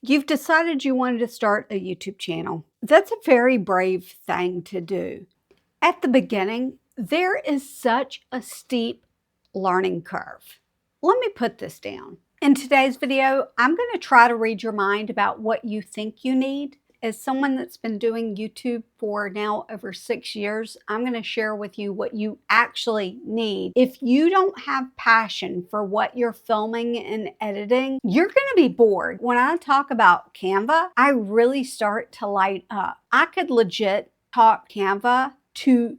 You've decided you wanted to start a YouTube channel. That's a very brave thing to do. At the beginning, there is such a steep learning curve. Let me put this down. In today's video, I'm going to try to read your mind about what you think you need. As someone that's been doing YouTube for now over 6 years, I'm going to share with you what you actually need. If you don't have passion for what you're filming and editing, you're going to be bored. When I talk about Canva, I really start to light up. I could legit talk Canva to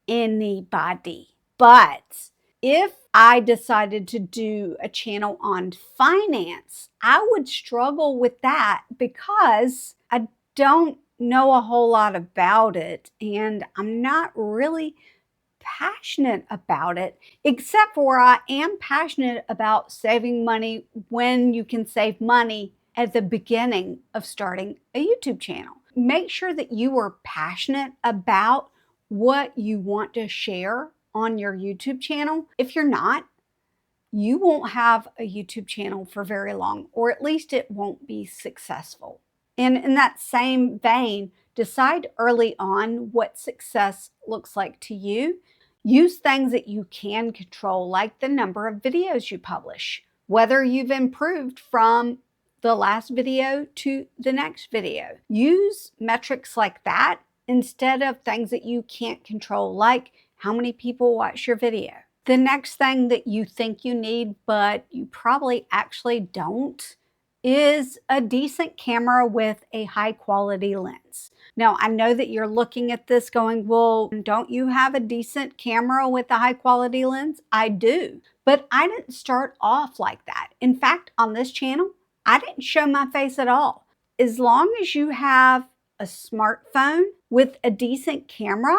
anybody. But if I decided to do a channel on finance, I would struggle with that because I don't know a whole lot about it and I'm not really passionate about it, except for I am passionate about saving money when you can save money at the beginning of starting a YouTube channel. Make sure that you are passionate about what you want to share on your YouTube channel. If you're not, you won't have a YouTube channel for very long, or at least it won't be successful. And in that same vein, decide early on what success looks like to you. Use things that you can control, like the number of videos you publish, whether you've improved from the last video to the next video. Use metrics like that instead of things that you can't control, like how many people watch your video. The next thing that you think you need, but you probably actually don't, is a decent camera with a high quality lens. Now, I know that you're looking at this going, well, don't you have a decent camera with a high quality lens? I do, but I didn't start off like that. In fact, on this channel, I didn't show my face at all. As long as you have a smartphone with a decent camera,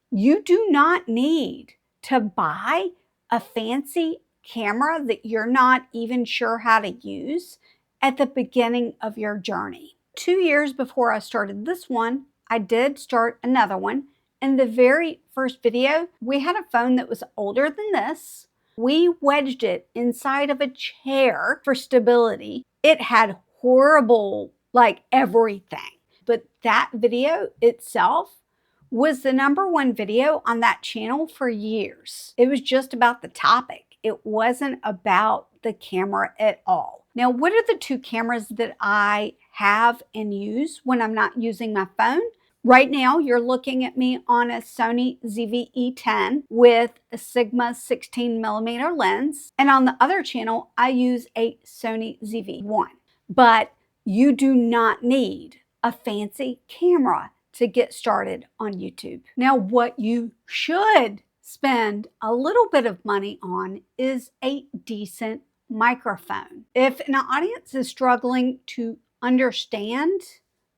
you do not need to buy a fancy camera that you're not even sure how to use at the beginning of your journey. 2 years before I started this one, I did start another one. In the very first video, we had a phone that was older than this. We wedged it inside of a chair for stability. It had horrible, everything. But that video itself was the #1 video on that channel for years. It was just about the topic. It wasn't about the camera at all. Now, what are the 2 cameras that I have and use when I'm not using my phone? Right now, you're looking at me on a Sony ZV-E10 with a Sigma 16mm lens. And on the other channel, I use a Sony ZV-1. But you do not need a fancy camera to get started on YouTube. Now, what you should spend a little bit of money on is a decent microphone. If an audience is struggling to understand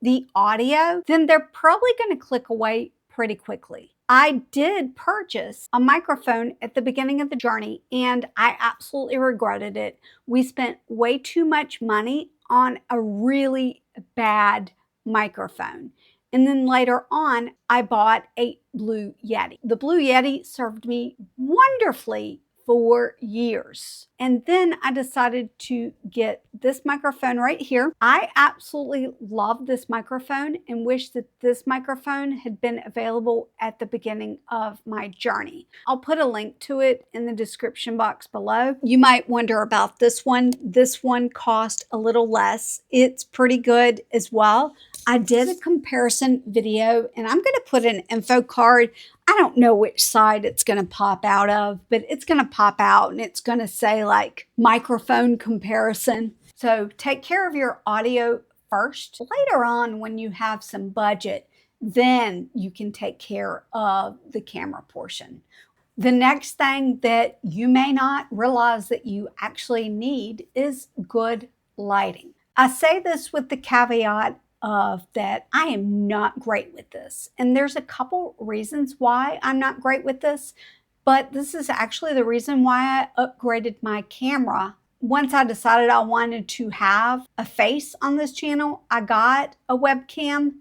the audio, then they're probably going to click away pretty quickly. I did purchase a microphone at the beginning of the journey and I absolutely regretted it. We spent way too much money on a really bad microphone. And then later on, I bought a Blue Yeti. The Blue Yeti served me wonderfully for years. And then I decided to get this microphone right here. I absolutely love this microphone and wish that this microphone had been available at the beginning of my journey. I'll put a link to it in the description box below. You might wonder about this one. This one cost a little less. It's pretty good as well. I did a comparison video and I'm going to put an info card. I don't know which side it's going to pop out of, but it's going to pop out and it's going to say like microphone comparison. So take care of your audio first. Later on, when you have some budget, then you can take care of the camera portion. The next thing that you may not realize that you actually need is good lighting. I say this with the caveat of that I am not great with this. And there's a couple reasons why I'm not great with this, but this is actually the reason why I upgraded my camera. Once I decided I wanted to have a face on this channel, I got a webcam,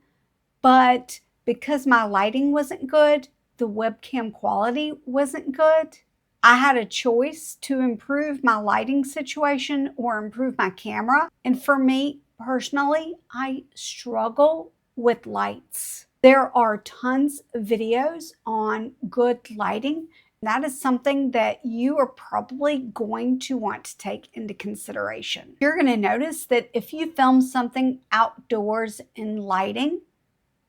but because my lighting wasn't good, the webcam quality wasn't good. I had a choice to improve my lighting situation or improve my camera. And for me, Personally, I struggle with lights. There are tons of videos on good lighting. That is something that you are probably going to want to take into consideration. You're going to notice that if you film something outdoors in lighting,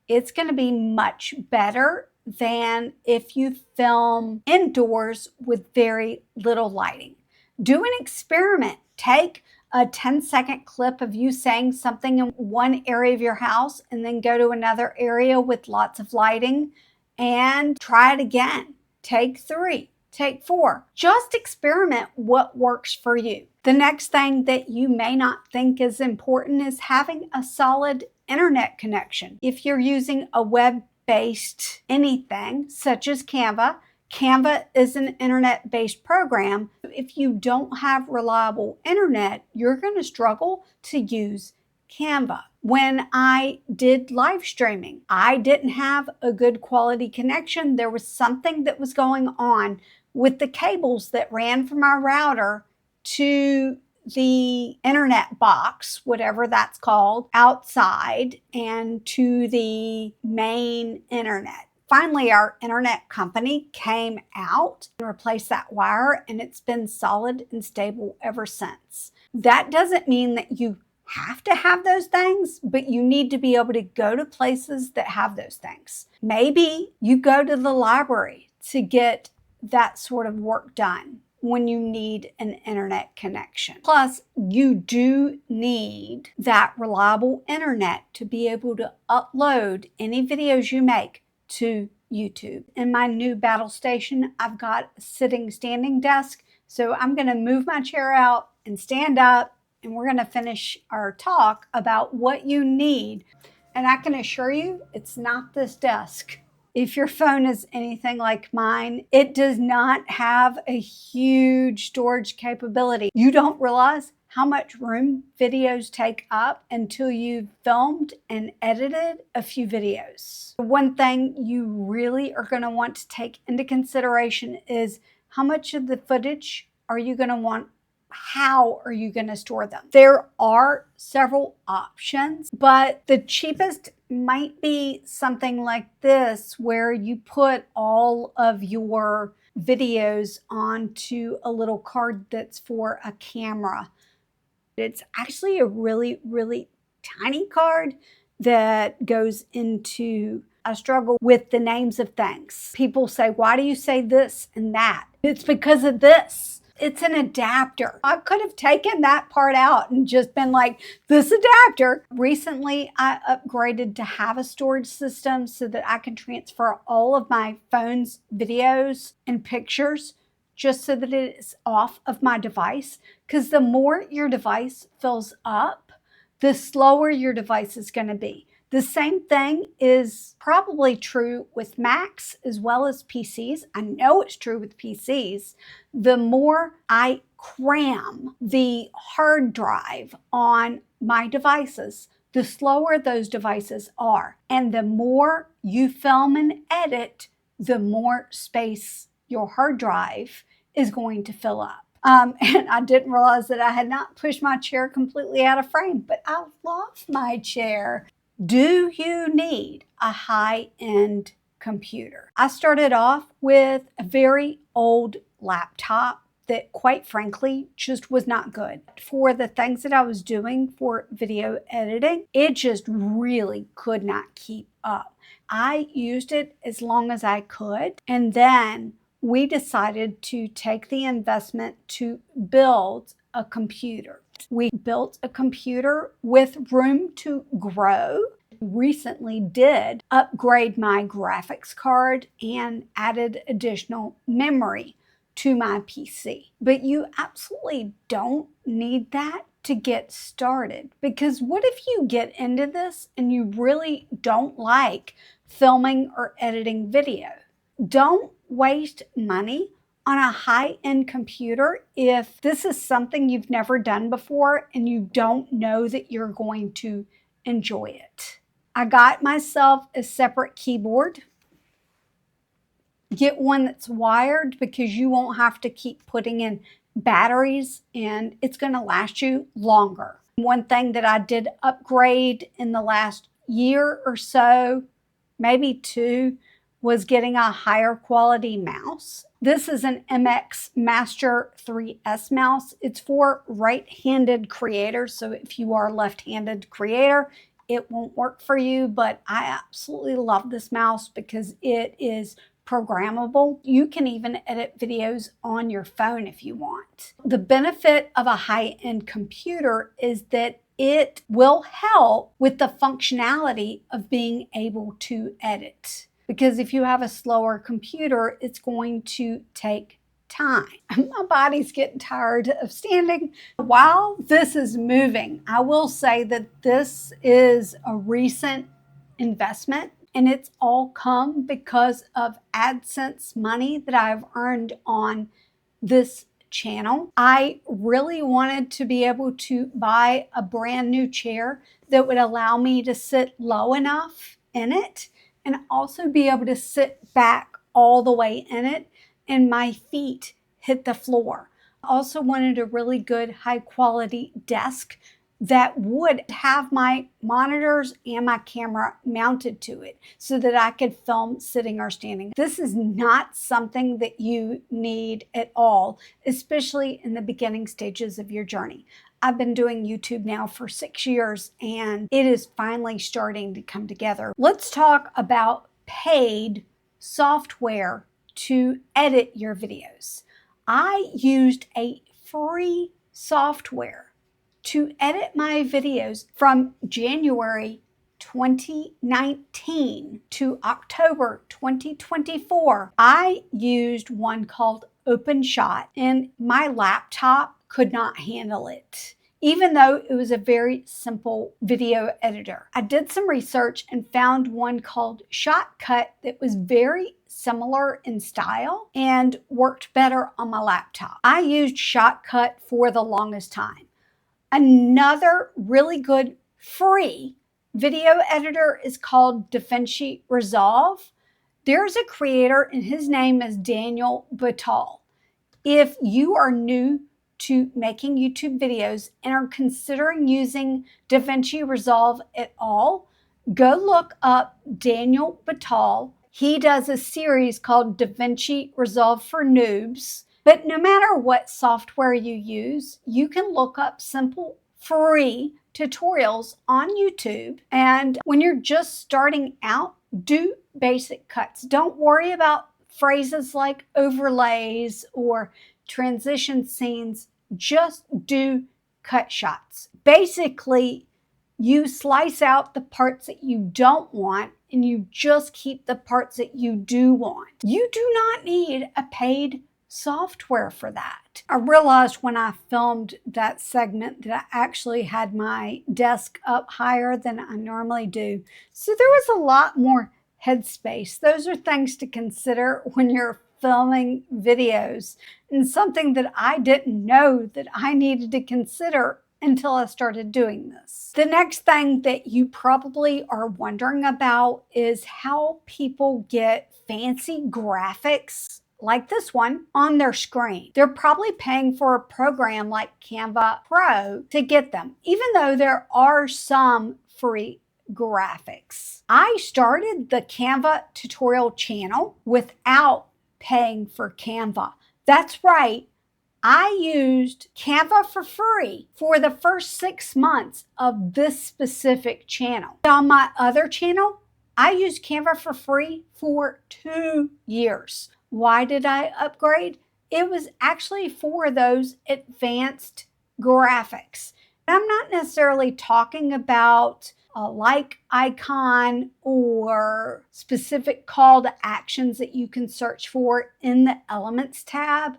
it's going to be much better than if you film indoors with very little lighting. Do an experiment. Take a 10-second clip of you saying something in one area of your house and then go to another area with lots of lighting and try it again. Take 3, take 4. Just experiment what works for you. The next thing that you may not think is important is having a solid internet connection. If you're using a web-based anything such as Canva, Canva is an internet-based program. If you don't have reliable internet, you're going to struggle to use Canva. When I did live streaming, I didn't have a good quality connection. There was something that was going on with the cables that ran from our router to the internet box, whatever that's called, outside and to the main internet. Finally, our internet company came out and replaced that wire, and it's been solid and stable ever since. That doesn't mean that you have to have those things, but you need to be able to go to places that have those things. Maybe you go to the library to get that sort of work done when you need an internet connection. Plus, you do need that reliable internet to be able to upload any videos you make to YouTube. In my new battle station, I've got a standing desk. So I'm going to move my chair out and stand up, and we're going to finish our talk about what you need. And I can assure you, it's not this desk. If your phone is anything like mine, it does not have a huge storage capability. You don't realize how much room videos take up until you've filmed and edited a few videos. One thing you really are going to want to take into consideration is how much of the footage are you going to want? How are you going to store them? There are several options, but the cheapest might be something like this, where you put all of your videos onto a little card that's for a camera. It's actually a really, really tiny card that goes into I struggle with the names of things. People say, why do you say this and that? It's because of this. It's an adapter. I could have taken that part out and just been like, this adapter. Recently, I upgraded to have a storage system so that I can transfer all of my phone's videos and pictures just so that it is off of my device. Because the more your device fills up, the slower your device is going to be. The same thing is probably true with Macs as well as PCs. I know it's true with PCs. The more I cram the hard drive on my devices, the slower those devices are. And the more you film and edit, the more space your hard drive is going to fill up. And I didn't realize that I had not pushed my chair completely out of frame, but I love my chair. Do you need a high-end computer? I started off with a very old laptop that, quite frankly, just was not good. For the things that I was doing for video editing, it just really could not keep up. I used it as long as I could, and then we decided to take the investment to build a computer. We built a computer with room to grow. Recently did upgrade my graphics card and added additional memory to my PC. But you absolutely don't need that to get started, because what if you get into this and you really don't like filming or editing video? Don't waste money on a high-end computer if this is something you've never done before and you don't know that you're going to enjoy it. I got myself a separate keyboard. Get one that's wired, because you won't have to keep putting in batteries and it's going to last you longer. One thing that I did upgrade in the last year or so, maybe two, was getting a higher quality mouse. This is an MX Master 3S mouse. It's for right-handed creators, so if you are a left-handed creator, it won't work for you, but I absolutely love this mouse because it is programmable. You can even edit videos on your phone if you want. The benefit of a high-end computer is that it will help with the functionality of being able to edit. Because if you have a slower computer, it's going to take time. My body's getting tired of standing while this is moving. I will say that this is a recent investment, and it's all come because of AdSense money that I've earned on this channel. I really wanted to be able to buy a brand new chair that would allow me to sit low enough in it and also be able to sit back all the way in it and my feet hit the floor. I also wanted a really good high quality desk that would have my monitors and my camera mounted to it so that I could film sitting or standing. This is not something that you need at all, especially in the beginning stages of your journey. I've been doing YouTube now for 6 years and it is finally starting to come together. Let's talk about paid software to edit your videos. I used a free software to edit my videos from January 2019 to October 2024. I used one called OpenShot and my laptop could not handle it, even though it was a very simple video editor. I did some research and found one called Shotcut that was very similar in style and worked better on my laptop. I used Shotcut for the longest time. Another really good free video editor is called DaVinci Resolve. There's a creator and his name is Daniel Batal. If you are new to making YouTube videos and are considering using DaVinci Resolve at all, go look up Daniel Batal. He does a series called DaVinci Resolve for Noobs. But no matter what software you use, you can look up simple free tutorials on YouTube. And when you're just starting out, do basic cuts. Don't worry about phrases like overlays or transition scenes. Just do cut shots. Basically, you slice out the parts that you don't want and you just keep the parts that you do want. You do not need a paid software for that. I realized when I filmed that segment that I actually had my desk up higher than I normally do. So there was a lot more headspace. Those are things to consider when you're filming videos, and something that I didn't know that I needed to consider until I started doing this. The next thing that you probably are wondering about is how people get fancy graphics like this one on their screen. They're probably paying for a program like Canva Pro to get them, even though there are some free graphics. I started the Canva tutorial channel without paying for Canva. That's right. I used Canva for free for the first 6 months of this specific channel. On my other channel, I used Canva for free for 2 years. Why did I upgrade? It was actually for those advanced graphics. I'm not necessarily talking about a like icon or specific call to actions that you can search for in the Elements tab.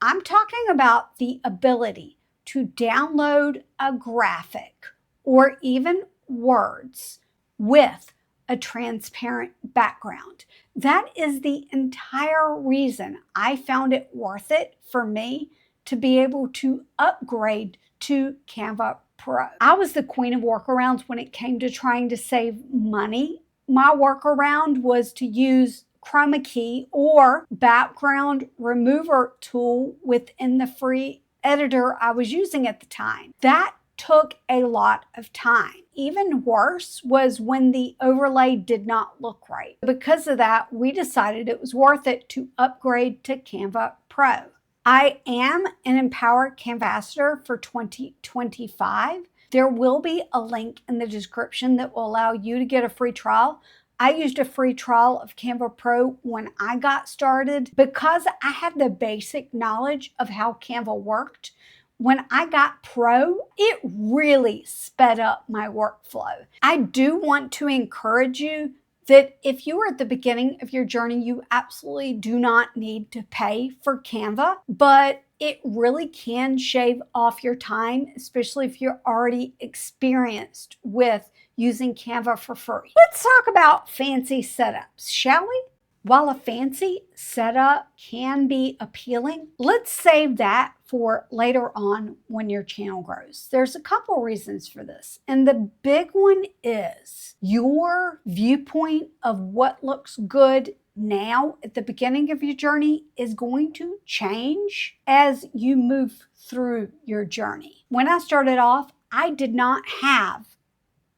I'm talking about the ability to download a graphic or even words with a transparent background. That is the entire reason I found it worth it for me to be able to upgrade to Canva Pro. I was the queen of workarounds when it came to trying to save money. My workaround was to use chroma key or background remover tool within the free editor I was using at the time. That took a lot of time. Even worse was when the overlay did not look right. Because of that, we decided it was worth it to upgrade to Canva Pro. I am an Empower Canvassador for 2025. There will be a link in the description that will allow you to get a free trial. I used a free trial of Canva Pro when I got started because I had the basic knowledge of how Canva worked. When I got Pro, it really sped up my workflow. I do want to encourage you that if you are at the beginning of your journey, you absolutely do not need to pay for Canva, but it really can shave off your time, especially if you're already experienced with using Canva for free. Let's talk about fancy setups, shall we? While a fancy setup can be appealing, let's save that for later on when your channel grows. There's a couple reasons for this. And the big one is your viewpoint of what looks good now at the beginning of your journey is going to change as you move through your journey. When I started off, I did not have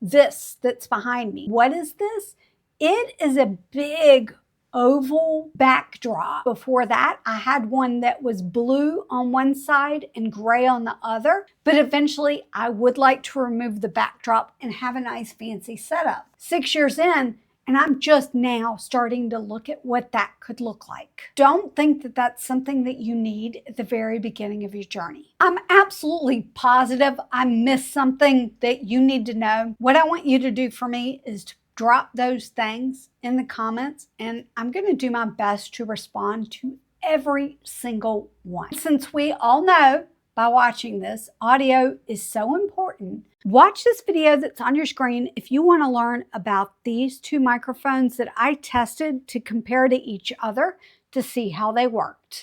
this that's behind me. What is this? It is a big oval backdrop. Before that, I had one that was blue on one side and gray on the other, but eventually I would like to remove the backdrop and have a nice fancy setup. 6 years in, and I'm just now starting to look at what that could look like. Don't think that that's something that you need at the very beginning of your journey. I'm absolutely positive I missed something that you need to know. What I want you to do for me is to drop those things in the comments, and I'm going to do my best to respond to every single one. Since we all know by watching this, audio is so important. Watch this video that's on your screen if you want to learn about these two microphones that I tested to compare to each other to see how they worked.